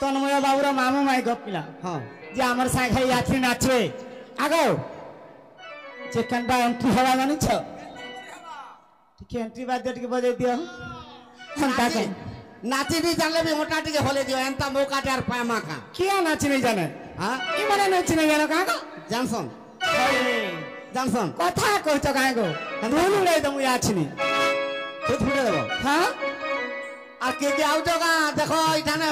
तन्मय बाबूर मामू माई गपिला हाँ जे हमर साथे यात्री नाचवे आगो जे केनबा एंट्री हवा जानि छ ठीक एंट्री बाद टिके बजे दियो हंता के नाची नहीं जानले भी मोटा टिके होले दियो एंता मौका यार पामा का किया नाची नहीं जाने हां ई माने नाची नहीं जानो का जानसन जानसन कथा कहछ काहे गो दोनु ले त मु याछनी खुद फुटे देबो हां आ के आउतो का देखो इठाने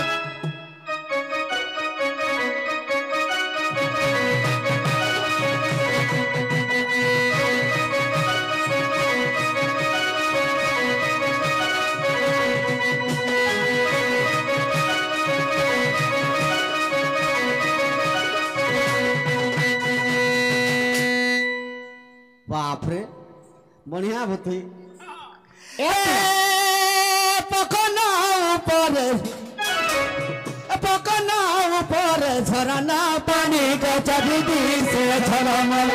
बाप रे बढ़िया भूती पकना ऊपर झरना पानी का चबीदी से झरमल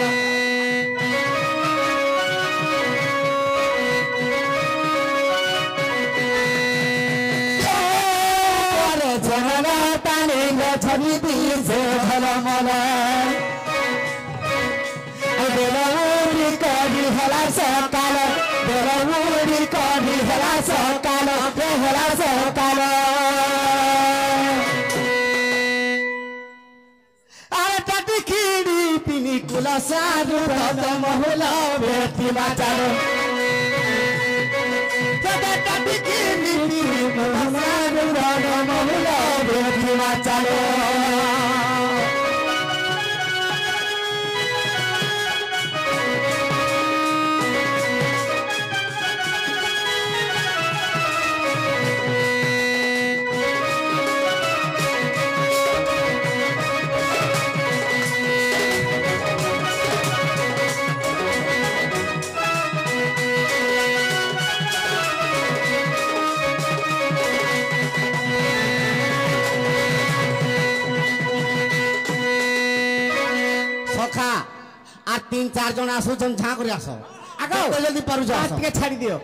झरना पानी का चबीदी से झरमल हला सकाल बेलमुरी कभी हला सकाल हला सकाल अरे टटी खीड़ी पिनी कुला साधु रद महिला बेटी बाचारो टटी खीड़ी पिनी कुला साधु रद महिला बेटी बाचारो आ 3-4 जन आसो जन झा कर आसो आगो तो जल्दी पारु जा हाथ के छाड़ी दियो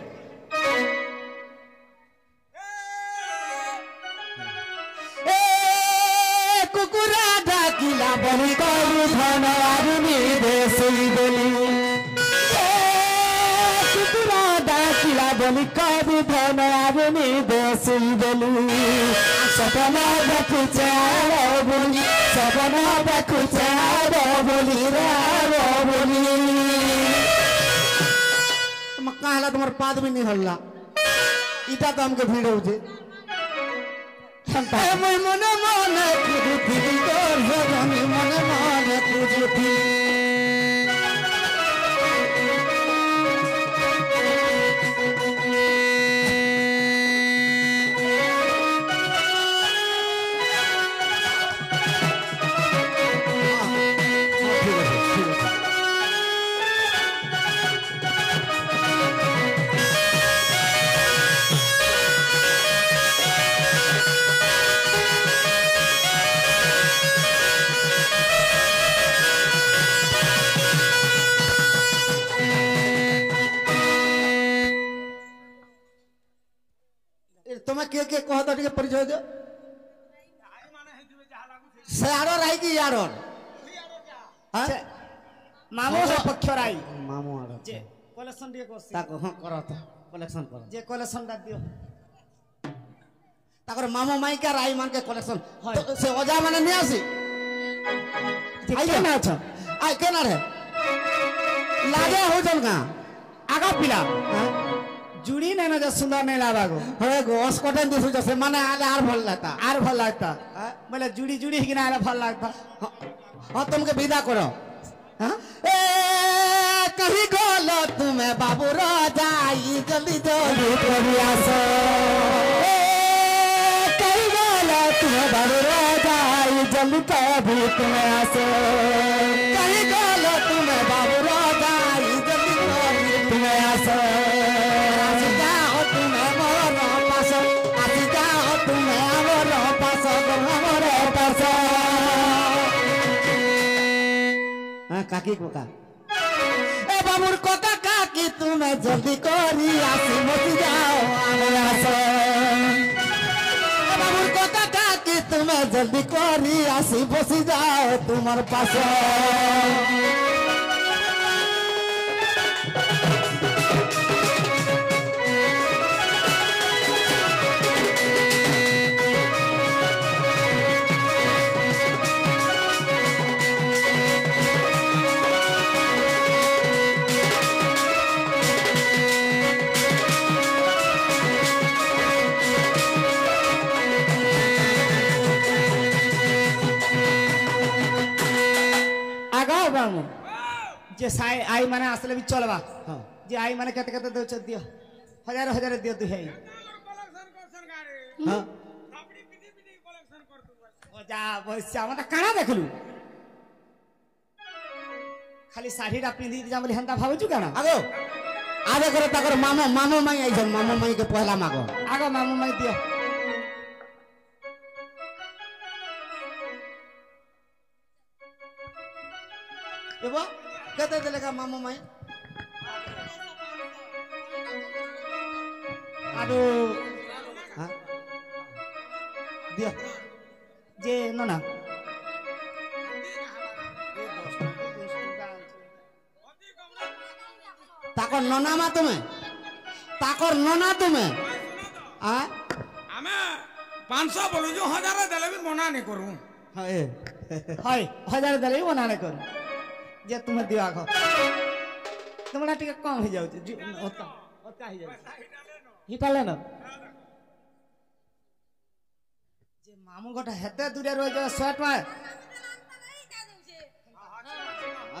ए कुकुरा डाकिला बनी करू धन आदमी देसई बोली ए कुकुरा डाकिला बनी करू धन आदमी देसई बोली सपना देखु चारो बोली सपना देखु चारो बोली रो बोली मक्का हला तुम्हार पाद भी नहीं हल्ला इटा तो हमके भीड़ हो जे मैं मने मने कुछ थी तोर जवानी मने मने कुछ थी तुम्हें के कहता टिके परिचय दो सारो राई की यारो हां मामू है पक्ष राई मामू आरो जे कलेक्शन दिए कोसी ताको हां करो तो कलेक्शन करो जे कलेक्शन दा दियो ताकर मामू माई का राई मान के कलेक्शन तो से ओजा माने नहीं आसी आई ना छ आई केना रे लागे हो जन का आगा पिला जुड़ी नहीं ना जो सुंदर नहीं लावा गो हे गो अस्कटन दिसु जसे माने आले आर भल लगता बोले जुड़ी जुड़ी ही ना आले भल लगता हां तुमके विदा करो हां ए कहीं गोलो तुम्हें बाबू राजाई जल्दी जल्दी कभी आसो ए कहीं गोलो तुम्हें बाबू राजाई जल्दी कभी तुम्हें आसो कहीं गोलो तुम्हें बाबू राजाई जल्दी कभी तुम्हें आसो काकी कोका ए बाबूर कोका काकी तुम्हें जल्दी करी आसी मत जाओ आने आसो ए बाबूर कोका काकी तुम তুমি জলদি করি আসি বসি যাও তোমার পাশে जे साई आई माने असले भी चलवा हाँ जे आई माने कहते कहते दो चल दियो हजार हजार दियो तू है हाँ ओ जा बस मत काना देखलु खाली साड़ी रा पिंदी जा बोली हंता भावजु काना आगो आगे करो ताकर मामो मामो माई आई जन मामो माई के पहला मागो आगो मामू माई दियो एबो कहते देलेगा मामो माई आरो हाँ दियो जे नो ना ताकर नोना मा तुम्हें ताकर नोना तुम्हें आ आमे 500 बोलू जो 1000 देले भी मना नहीं करू हाँ ए हाय हजार दले बनाने कर जे तुम्हें दियो आगो तुमरा टिके कम हो जाउ ओता ओता हो जाउ हिटा ले न जे मामू गोटा हेते दूरे रह जा शर्ट में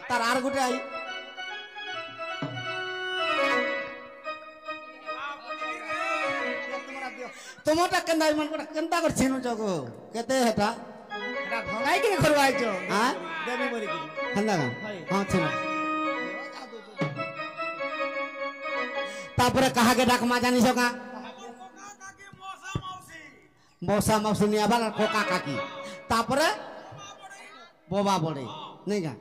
तार आर गुटे आई तुमरा दियो तुमटा केंदा मन कोटा केंदा कर छिनु जगो केते हेटा एटा भंगाई के करवाई जो हाँ देवी मरी की हंदा हाय। हाँ छिनु तापरे कहा के डाक मा जानी सका मौसा मौसी निया बाला कोका काकी तापरे बोबा बड़े नहीं का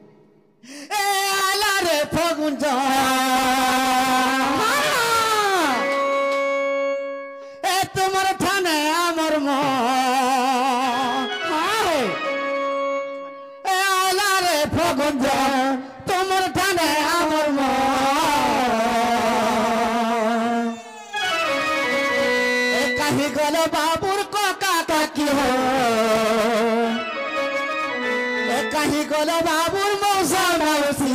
ए आला रे फगुन जा ए तुम्हारे थाने अमर मो हाय ए आला रे फगुन जा तुम्हारे थाने अमर मो ए कहीं गलो बाबुर कोका काकी हो ए कहीं गलो बाबुर मौसा मौसी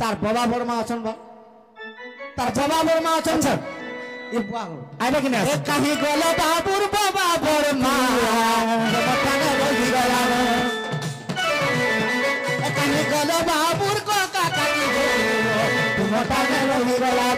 तार बाबा बर्मा अछन बा तार बाबा बर्मा अछन छ ए बुआ हो आइबे कि ना ए कहीं गलो बाबुर बाबा बर्मा बताने रही गया ए कहीं गलो बाबुर कोका काकी हो तुम बताने रही गया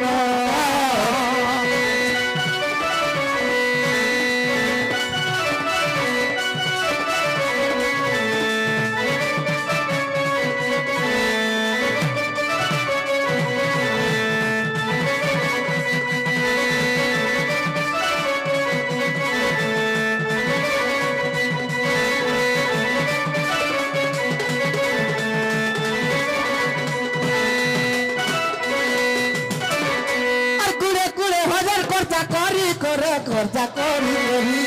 खर्चा करी करी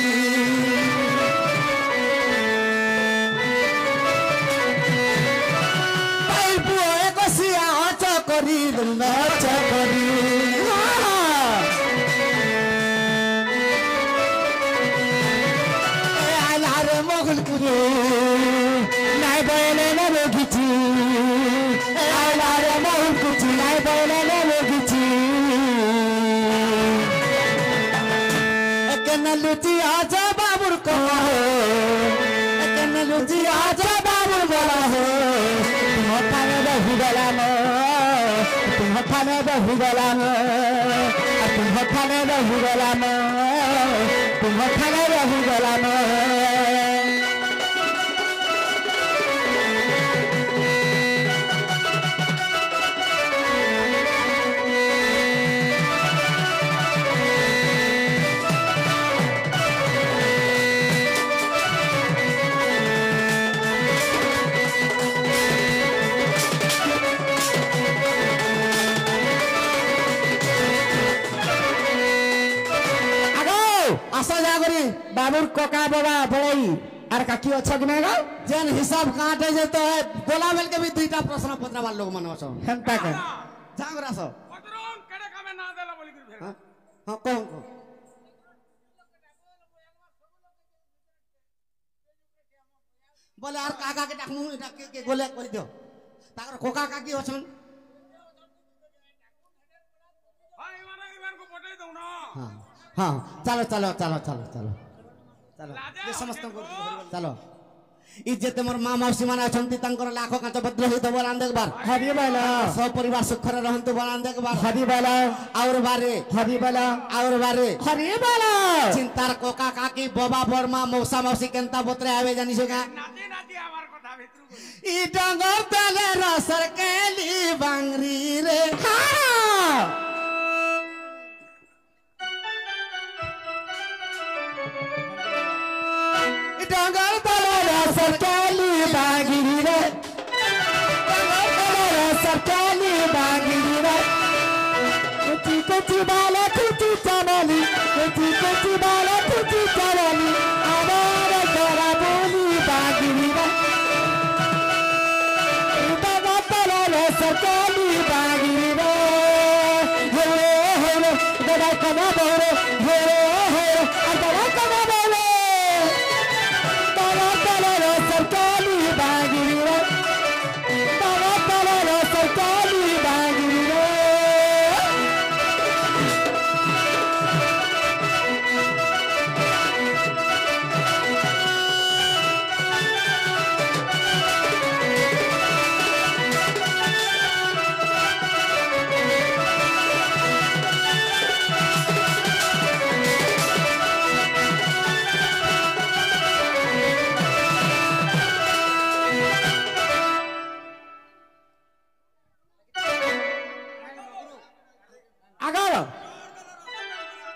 भाई पुओ एक सिया हच करी हच करी आला रे मोगल कुरे नाई बयले न लोगिची आला रे मोगल कुची नाई बयले न लोगिची लुची आजा बाबुर को लुची आजा बाबुर बोला हो तुम थाने बहु गला तुम थाने बहु गला तुम थाने बहु गला तुम थाने बहु गला आगो आशा जागरी बाबूर कका बाबा बड़ई आर काकी अच्छा कि नहीं गो जेन हिसाब काटे जे तो है गोला बेल के भी दुईटा प्रश्न पत्रवा लोग मन अछो हेंता के जागरा सो पत्रों केड़े कामे ना देला बोली फिर हां हां कौन बोले यार काका के डाकमु के गोले कहि दियो ताकर कोका काकी अछन हां इमान को पटाई दऊ ना हां हां चलो चलो चलो चलो चलो चलो लाजे समस्त को चलो इज्जत मोर मां मौसी माने अछंती तंकर लाखो कांच भद्र होई तो बोलान देखबार हरि बाला सब परिवार सुखरे रहंतु बोलान देखबार हरि बाला और बारे हरि बाला और बारे हरि बाला चिंतार कोका काकी बाबा बर्मा मौसा मौसी केंता बोतरे आवे जानी छगा नाती नाती आवार कथा भितरु बोली ई डंगर तले रसर केली बांगरी रे हाँ डंगर तले सरकाली बागिरी रे सरकाली बागिरी रे कुची कुची बाला कुची चमली कुची बाला कुची चमली हमारे तोरा बोली बागिरी रे बाबा तोरा सरकाली बागिरी रे हो हो बड़ा कमा बोरे हो हो बड़ा कमा बोरे सरकारी बागिरी रे सरकारी बागिरी रे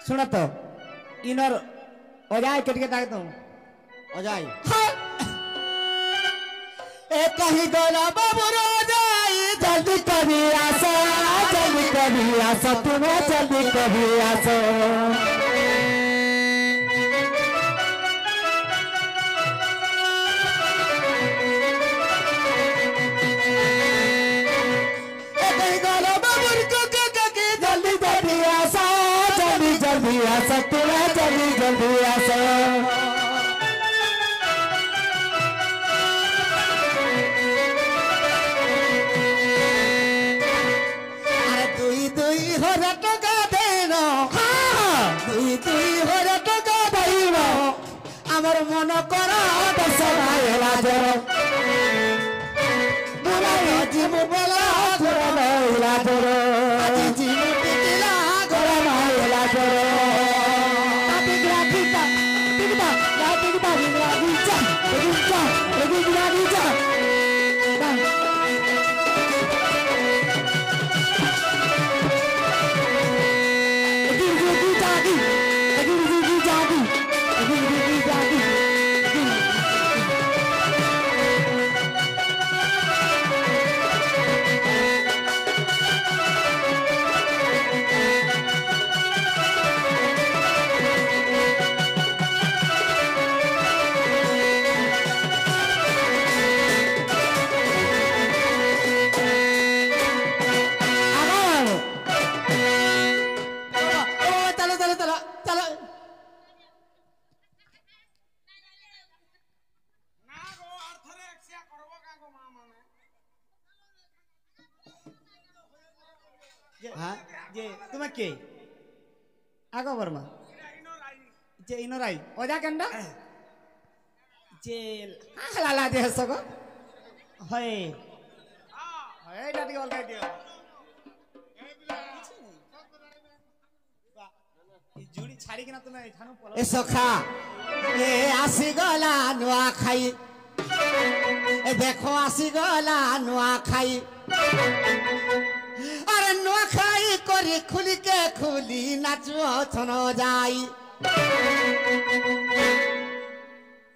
सुन तो इनर ओजाय कटके ताक दो अजाई ए कहीं गोला बाबू रोजाई जल्दी कभी आसो तुम्हें जल्दी कभी आसो जल्दी आसो तुम्हें जल्दी आसो अरे दुई दुई हजार टका देनो दुई हजार टका देव আমার মন করা दस भाईला जरो বুলাই জিমু বলা थोड़ा भाईला जरो জিমু টিকিলা थोड़ा भाईला जरो टिकला टिकला टिकला ना टिकला टिकला टिकला टिकला टिकला ना गो अर्थरे एक्सिया करबो का गो मां माने हाँ जे तुम्हें के आगो वर्मा इनो लाई जे इनोराई ओजा कंडा जे लाला जे हसगो हय हय डाटी बोल के दियो ई जुड़ी छाड़ी के ना तुम्हें थानु पलो এ সখা এ আসি গলা নোয়া খাই এ দেখো আসি গলা নোয়া খাই আরে নোয়া খাই করে খুলিকে খুলি নাচো ছন যাই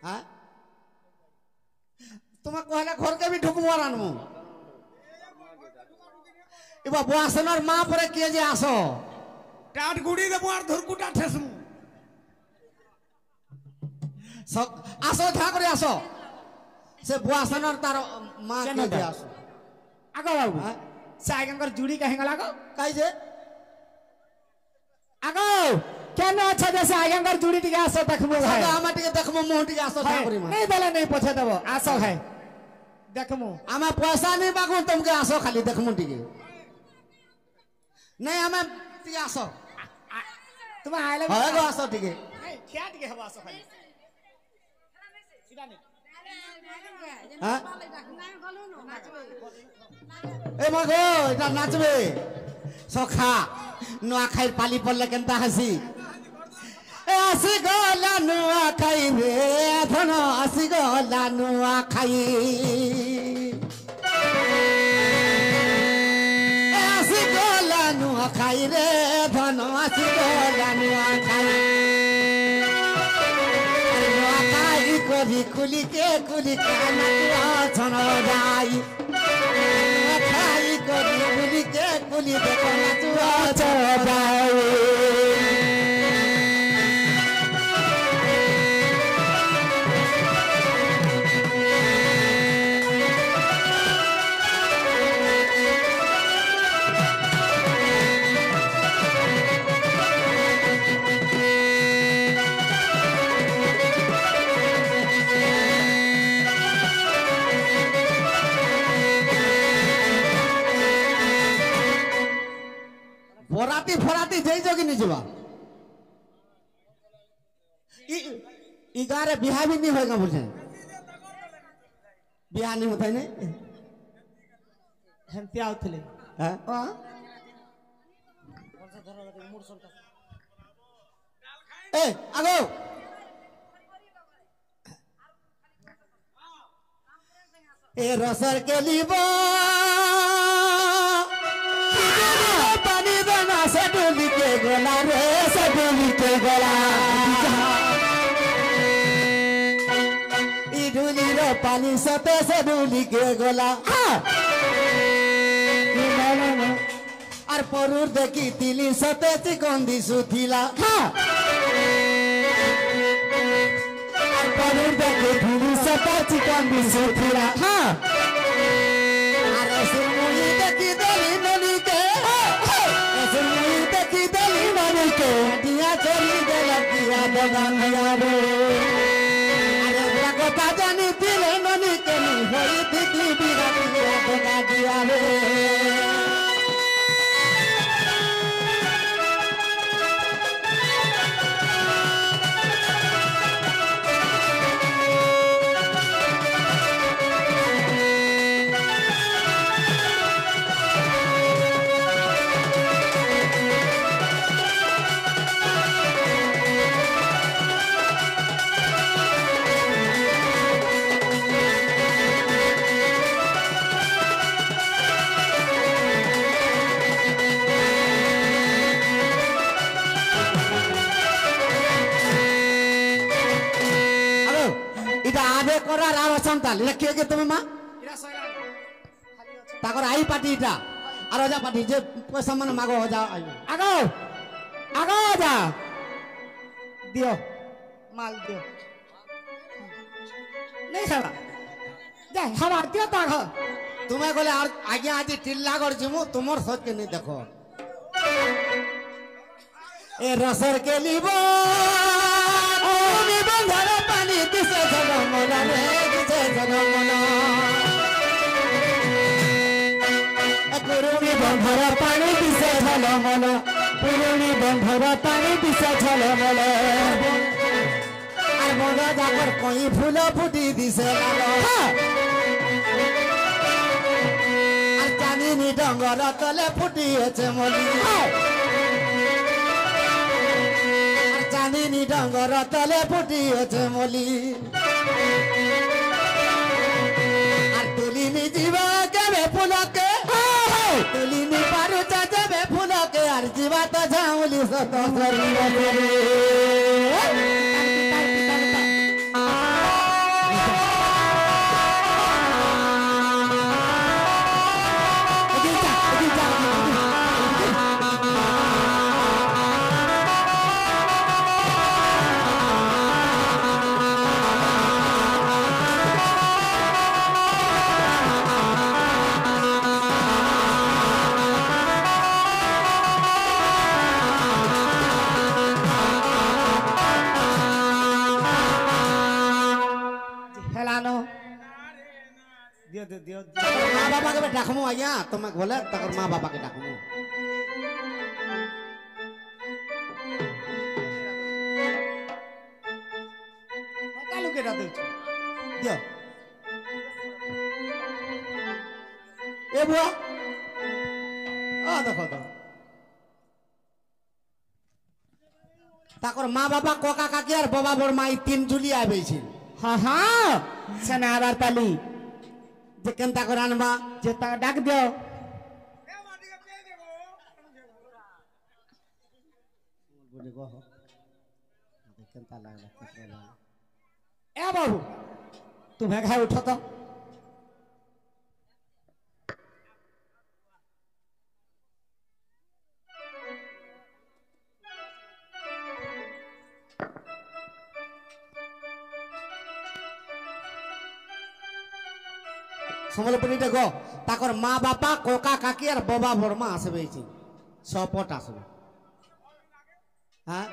হ্যাঁ তোমাক কহলে ঘরকে भी ঢুকমু আর আনমু এবার বয়াসনের মা পরে কে যে আসো टाट गुड़ी दे बुआर धुरकुटा ठेसमु আসো দেখা করে আসো সে বুয়াসানর তার মা কে দিয়ে আসো আগো বাবু সে আজ্ঞাঙ্কর জুড়ি কাহে গলা গো কাই যে আগো কেন আছে যে সে আজ্ঞাঙ্কর জুড়ি টিকে আসো দেখবো ভাই আমার টিকে দেখমু মুহ টিকে আসো দেখা করি মা नहीं देले नहीं पछे देबो आसो है देखमु আমার পয়সা নেই বাগু তোমাকে আসো খালি দেখমু টিকে नहीं हमें টিকে আসো तुम आइले হয় গো আসো টিকে नहीं क्या टिके हबो आसो खाली सीधा नहीं হ্যাঁ এই মা গো এটা নাচবে সখা নোয়া খাইর পালি পড়লে কেনতা হাসি আসি গলা নোয়া খাই রে ধন আসি গলা নোয়া খাই আসি গলা নোয়া খাই রে ধন আসি গলা নোয়া খাই নোয়া খাই করি কুলিকে কুলিকে নাচুয়া ছন যাই নোয়া খাই করি কুলিকে কুলি দেখো নাচুয়া ছন যাই ফরাতি ফরাতি যেই যোগিনী যাবা ই গারে বিহা भी नहीं होगा बोलते बिहा नहीं होता है नहीं हेंती आउथले हां ए आगो ए रसर के लीबो पानी देना से डोली के गोला रे से डोली के गोला ई डोली रो पानी सते से डोली के गोला আর পরুর দেখি তিলি সতে চিকন্দি সুথিলা আর পরুর দেখি তিলি সতে চিকন্দি সুথিলা আর সুরমুই দেখি দলি নলিকে সুরমুই দেখি দলি নলিকে দিয়া চলি গেল কিয়া দগানিয়া রে আরে বড় কথা জানি দিলে নলিকে নি হই দিদি বিরাট কিয়া দগানিয়া রে করার আওয়াজ সন্তান এটা কে কে তুমি মা इरा सैला खाली আছে তাকর আই পার্টি এটা আর ওজা পার্টি যে পয়সা মানে মাগো যা আইবো আগো আগো যা दियो माल दियो नहीं खावा जा हमार दियो ता घर তুমি গলে আর আগে আজি টিল্লা কর জিমু তোমার সহ্য কে নেই দেখো এ রসর কে লিব তুমি বন্ধর পানি দিছে জনমন রে দিছে জনমন পুরুনি বন্ধর পানি দিছে ঝলমল পুরুনি বন্ধর পানি দিছে ঝলমল আর বন্ধ যাকর কই ফুল ফুটি দিছে লাল আর জানিনি ডঙ্গর তলে ফুটিয়েছে মলি আর জানিনি ডঙ্গর তলে ফুটিয়েছে মলি আর তুলিনি জীবা কেবে ফুলকে তুলিনি পারুচা যাবে ফুলকে আর জীবা তো ঝাউলি সত दियो दे दियो माँ बाबा के डाकमु आज्ञा तुम्हें बोले तक माँ बाबा के डाकमु कालू के दादे दियो ए बुआ आ देखो तो ताकर माँ बाबा कोका काकी और बाबा बोर माई तीन जुली आबे छी हाँ हाँ सना आबार ताली जे केनता कर आनबा जे ता डाक दियो बोले गो हो केनता लागला किसरा लागला ए बाबू तुम्हें घाय उठो तो समलपुरी देखो ताकर माँ बापा कोका काकी और बाबा बर्मा आसबे छी सपोर्ट आसबे हाँ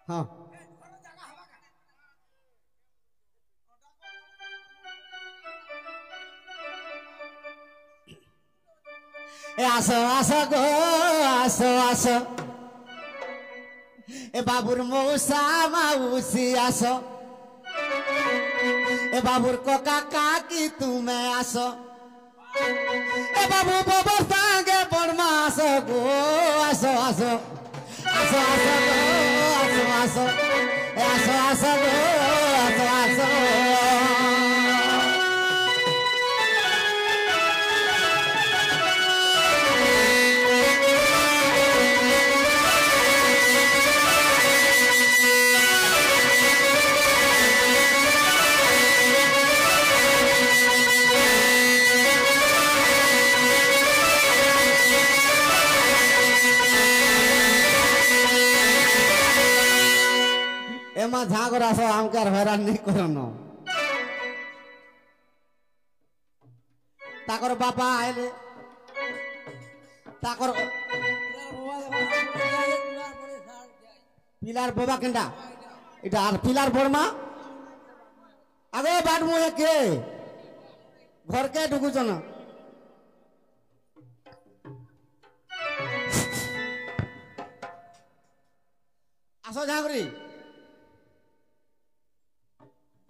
हाँ ए आसो आसो गो आसो आसो ए बाबुर मौसा माउसी आसो ए बाबुर कोका काकी तुम्हें आसो ए बाबू बाबा सांगे बर्मा आसो गो आसो आसो आसो आसो गो आसो आसो ए आसो आसो गो आसो आसो एमा झागरा सो हमकर हैरान नहीं करनो ताकर बापा आइले ताकर पिलार बाबा केंडा इटा आर पिलार बर्मा आगे बाट मुहे के घर के ढुकु जन आसो झागरी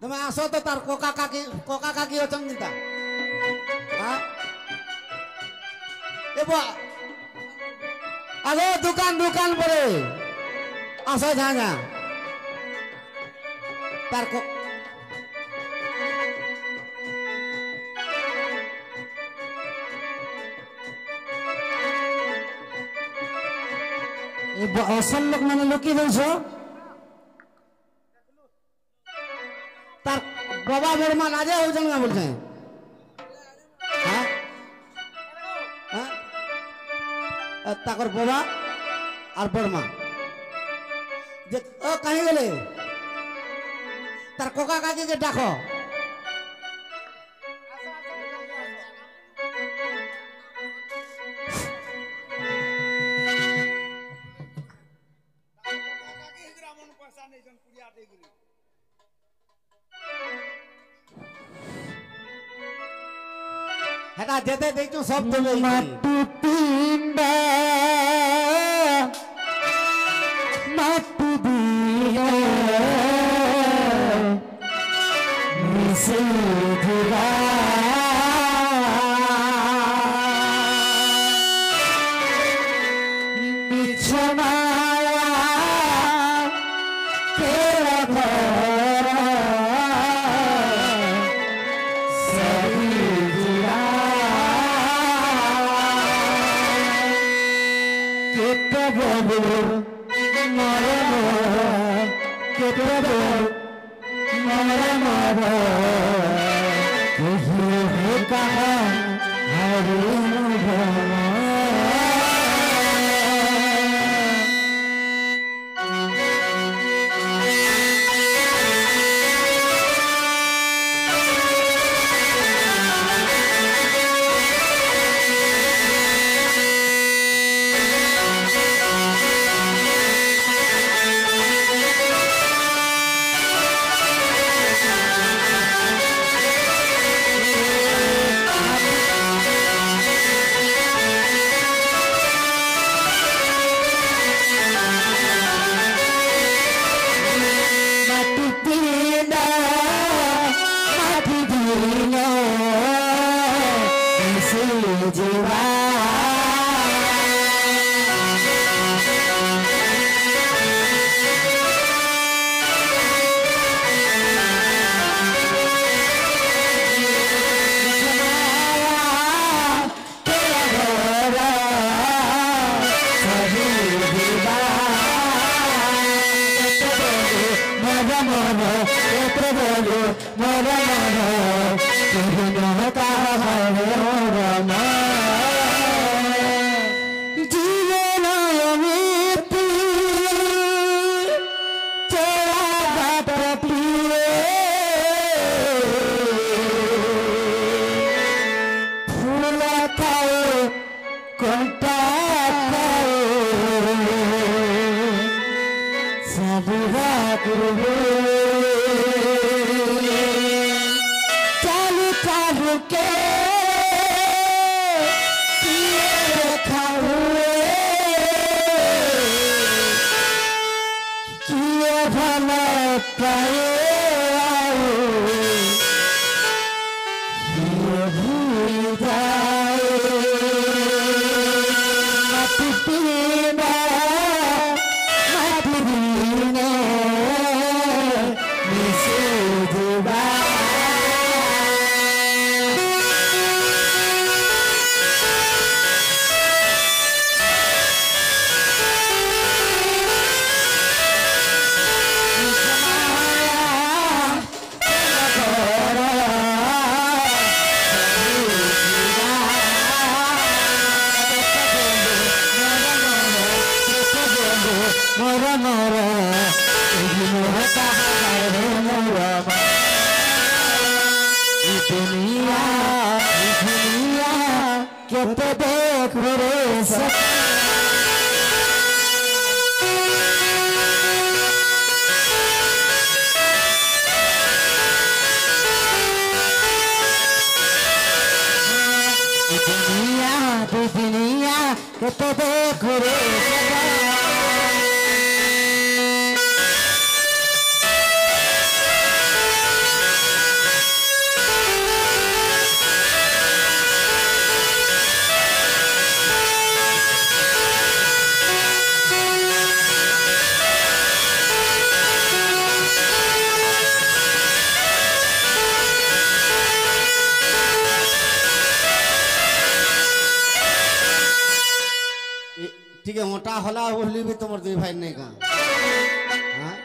तुम्हें आसो तो तार कोका काकी अचन चिंता हाँ ए बुआ आगो दुकान परे आसो झागा तार को ए असल लोक माने लुकी दइछो तार बाबा बर्मा राजा हो जंगा बोलते हैं हाँ हाँ ताकर बाबा और बर्मा जे ओ कहीं गेले तार कोका काकी के डाको हेटा जेते देखो सब देबे माटू पिंडा माटू दिया मिसे धुरा बिछनाया तेरा घर मन एते बोलो मोर मन तुम कहा मोर मन जीवन अमृत्यु तेरा बात प्रिय फूल खाओ कंटा खाओ चालू चालू के किए भला पाए भूल जाए मत पीना ठीक है मोटा होला बोली भी तुम्हारे दुई भाई नहीं कहा हाँ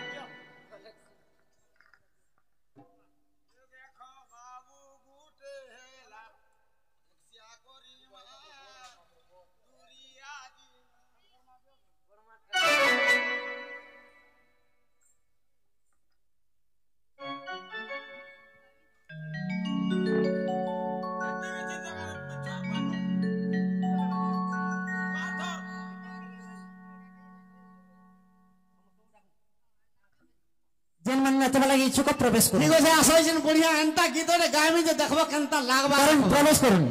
इच्छुक प्रवेश ठीक है आसो बढ़िया एंता गीत गायबी जो देखबो केनता लागबा प्रवेश करूँ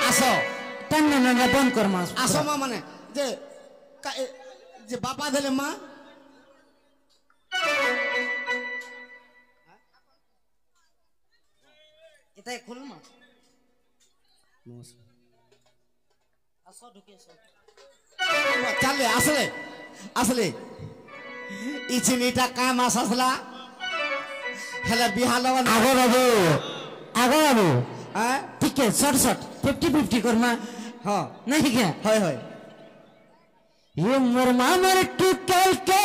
आसो टाइम ना बंद कर मास आसो माँ माने जे बापा देले माँ इतना खुल माँ आसो ढुके चले असले असले इचिनीटा काम आसला हेला बिहालवन आगो बाबू ठीक है शॉर्ट 50-50 करना हाँ नहीं क्या है ये मुरमा मर टूटल के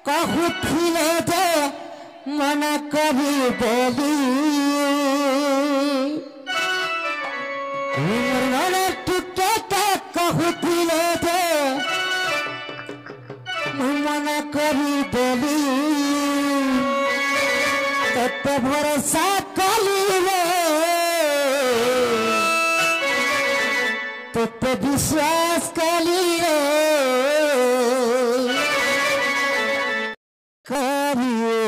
कहू फिले दे मना कभी बोली ये मुरमा मर टूटल के कहू फिले दे मना कभी बोली तत्व भरोसा कली रे तत्व विश्वास कली रे करिए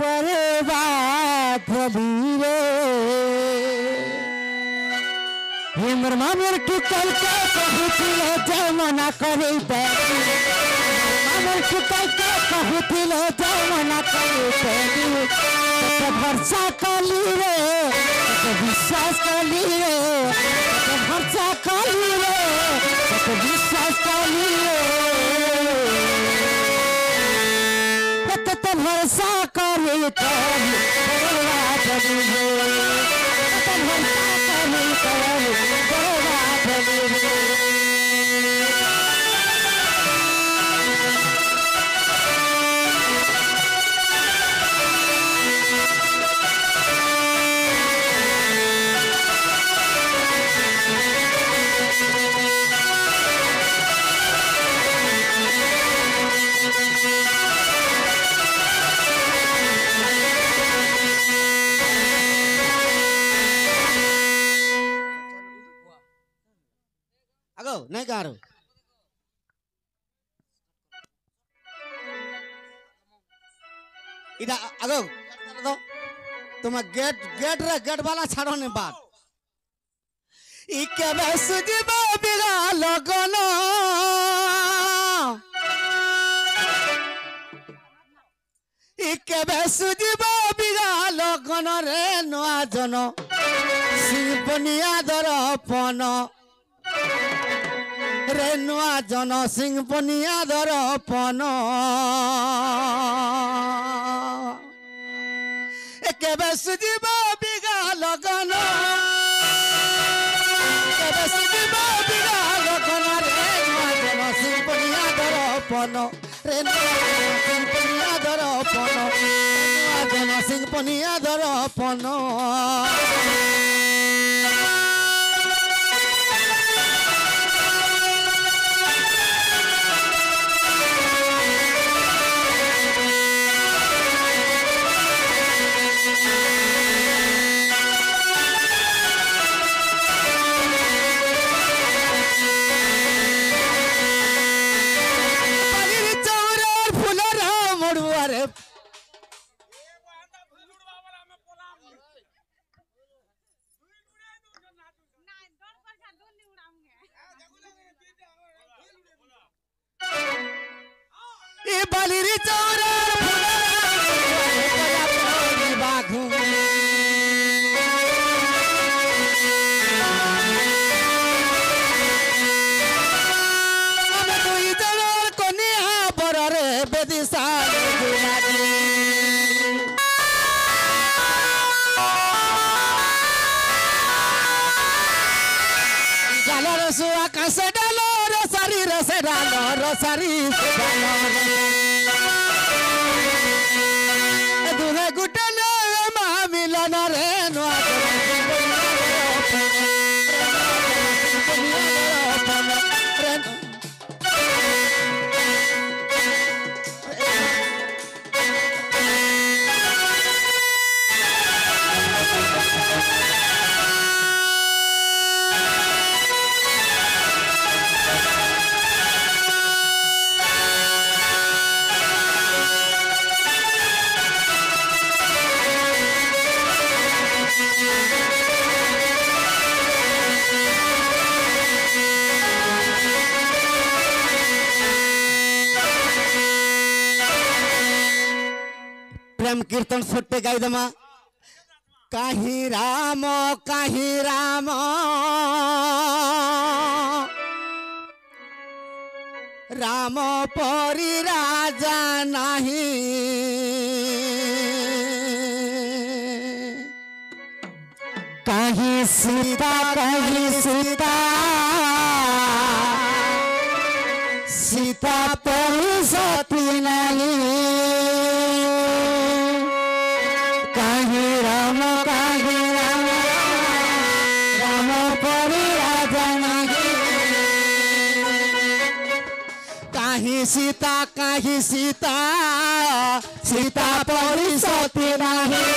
बर्बाद भली रे हिमर मामर टूटल के कहूतिले जमाना करे बैठी मामर टूटल के कहूतिले जमाना करे बैठी तो भरोसा कली रे तो विश्वास कली रे तो भरोसा कली रे तो विश्वास कली रे तो भरोसा करे तो बर्बाद भली रे तो भरोसा करे तो बर्बाद भली रे बारू इधर आगो दो तुम गेट गेट रे गेट वाला छाड़ो ने बात इके बेसुजीबो बिगा लगन इके बेसुजीबो बिगा लगन रे नआ जन सिंपनिया दरपन रे नआ जन सिंपनिया दरपन एके बेसुजीबो बिगा लगन सिंपनिया दरपन बालिरी चौरा बाघू दुई जन कनिया बरे बेदिशा जालर सुआ कासे डालो रसारी रसे डालो रसारी दुहे गुटन मिलन रे प्रेम कीर्तन छोटे गाई दमा कहीं राम राम परी राजा नहीं कहीं सीता सीता परी सती नहीं राम परी राजा नहीं कहीं सीता सीता परी सती नहीं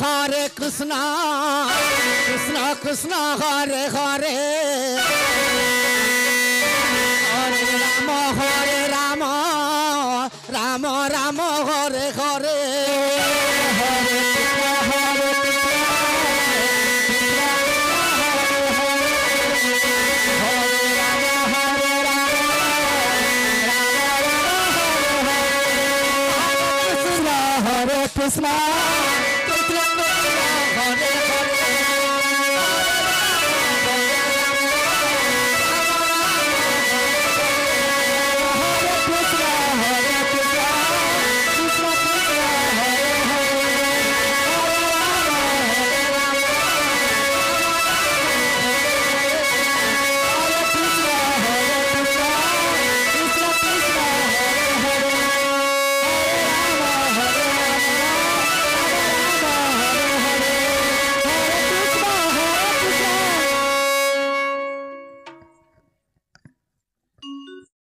हरे कृष्ण कृष्ण कृष्ण हरे हरे हरे राम हरे कृष्ण कृष्ण कृष्ण हरे हरे हरे राम राम राम हरे हरे हरे कृष्ण